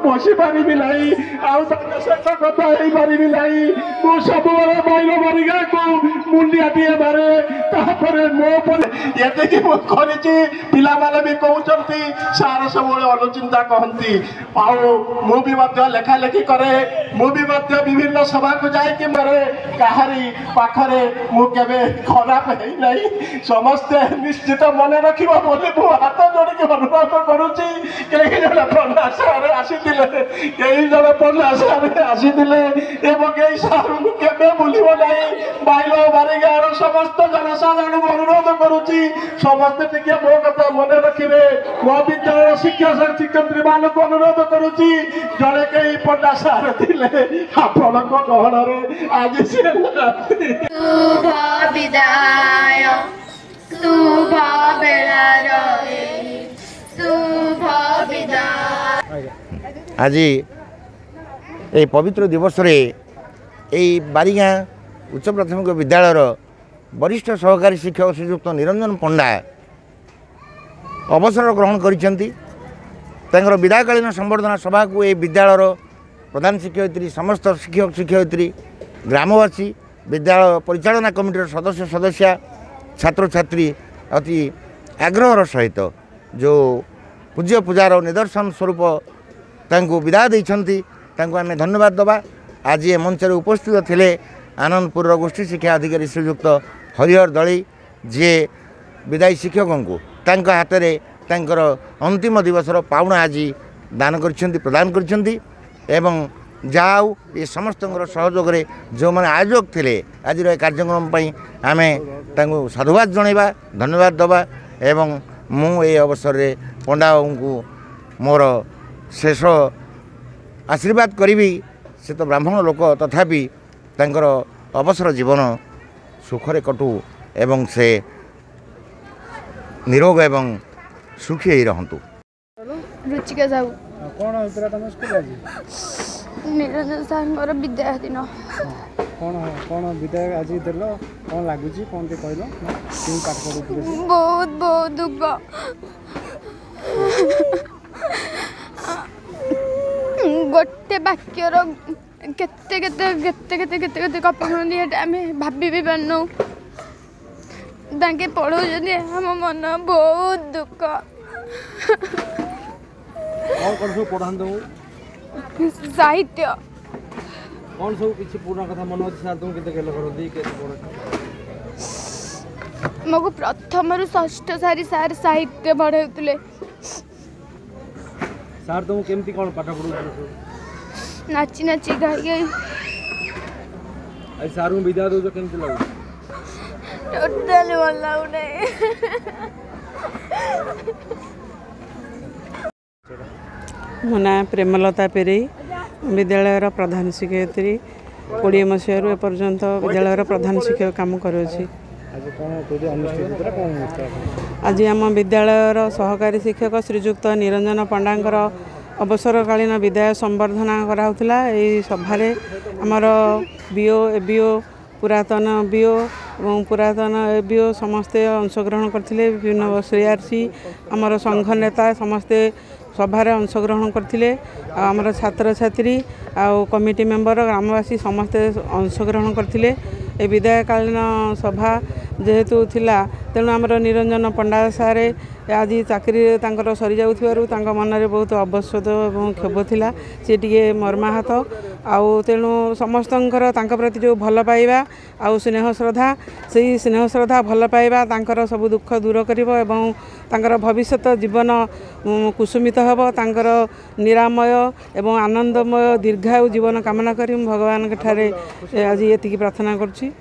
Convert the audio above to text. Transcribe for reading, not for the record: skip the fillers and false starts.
बसी पारि सहित कथा हो पारि मु सब बैल मरिगा को मुंडियाटे मारे मो ये पिला माने भी कहते सार सब अनुचिंता कहती मु भी लेखा लेखी करे मु भी विभिन्न सभा को जाए मारे कहारी पाखरे मुझे खराब है समस्ते निश्चित मन रखा बोली मु हाथ जोड़ी अनुरोध करुच्ची कई जन प्रणाशारे आसी कई जन प्रणाशारे आसी सार के भूलब ना बाइल बारिगार समस्त जनसाधारण अनुरोध करुच्ची समस्ते टिके मो कथा मन रखिए मो विद्यालय शिक्षक शिक्षयित्री मान को अनुरोध करुच्ची जड़े कई प्रणाशार थे आपण गहन आज शुभ विदाय शुभ बेलार शुभ विदाय आज ये पवित्र दिवस रे बारिगाँ उच्च प्राथमिक विद्यालयर वरिष्ठ सहकारी शिक्षक श्रीयुक्त निरंजन पंडा अवसर ग्रहण कर विदायकालीन संबर्धना सभा को ये विद्यालयर प्रधान शिक्षयित्री समस्त शिक्षक शिक्षयित्री ग्रामवासी विद्यालय परिचालना कमिटर सदस्य सदस्या छात्र छात्री अति आग्रहर सहित जो पूज्य पूजार निदर्शन स्वरूप तांको विदाय देइछंती तांको आमे धन्यवाद दबा। आज ये मंच उपस्थित थिले आनंदपुर गोष्ठी शिक्षा अधिकारी श्रीयुक्त हरिहर दली जे विदायी शिक्षकों को तांको हाथ में तांकर अंतिम दिवसर पाउना आज दान करछंती प्रदान करछंती एवं जाऊ ये समस्त सहयोग जो मैंने आयोजक थे आज कार्यक्रम आम साधुवाद जनवा धन्यवाद दबा एवं मु ये अवसर में पंडा को मोर शेष आशीर्वाद करी से तो ब्राह्मण लोक तथापि तांकर अवसर जीवन सुखरे कटू एवं से निरोग एवं सुखी ही रहतु। रुचिका साहू कौन होता तुम स्कूल आज निरंजन सार विद्यालय दिन कौन विदाय आज देल कौन लगुच कौन कहल कि पाठ पढ़ुले बहुत बहुत दुख गोटे वाक्यर केते केते केते केते केते केते कपी आम भाभी भी पारनु ताके पढ़ाऊँ हम मन बहुत दुख कौन सब पढ़ाते साहित्य कौन सब किसी पुराना कथा मन अच्छे सार तुम केते गेल करदी केते पढ़ा मको प्रथम रु षष्ठ सारी सार साहित्य पढ़ाउतले सार तुम केमती कौन पाठ पढ़ू नाची नाची गाई गाई आज सार विदा दो केमती लागु टोटली भल लाଗୁନି मो ना प्रेमलता पेरे विद्यालय प्रधान शिक्षयित्री 20 मसीह एपर्यंत विद्यालय प्रधान शिक्षक काम करुँच। आज आम विद्यालय सहकारी शिक्षक श्रीजुक्त निरंजन पंडांकर अवसरकालीन विदाय संबर्धना कराउथला। एई सभारे आमर बीओ एबीओ पुरातन बीओ और पुरातन एबीओ समस्ते अंशग्रहण करथिले। विभिन्न सीआरसी आमर संघ नेता समस्ते सभारे अंशग्रहण करथिले। आमर छात्र छात्री आउ कमिटी मेंबर ग्रामवासी समस्ते अंशग्रहण करथिले। ए विदायकालीन सभा जेहेतु थिला तेणु आमर निरंजन पंडा सारे आज चाकरी तांकर सरी जाउथिबारु तांका मनरे बहुत अवशोद और क्षोभ थिला। से टिके मर्माहत आउ तेणु समस्तंकर तांका प्रति जो भल पाइबा आउ स्नेह श्रद्धा से स्नेह श्रद्धा भल पाइबा तांकर सब दुख दूर करिवो एवं तांकर भविष्यत जीवन कुसुमित हबो। तांकर निरामय एवं आनंदमय दीर्घायु जीवन कामना करी भगवान के ठारे आज एतिकी प्रार्थना करछि।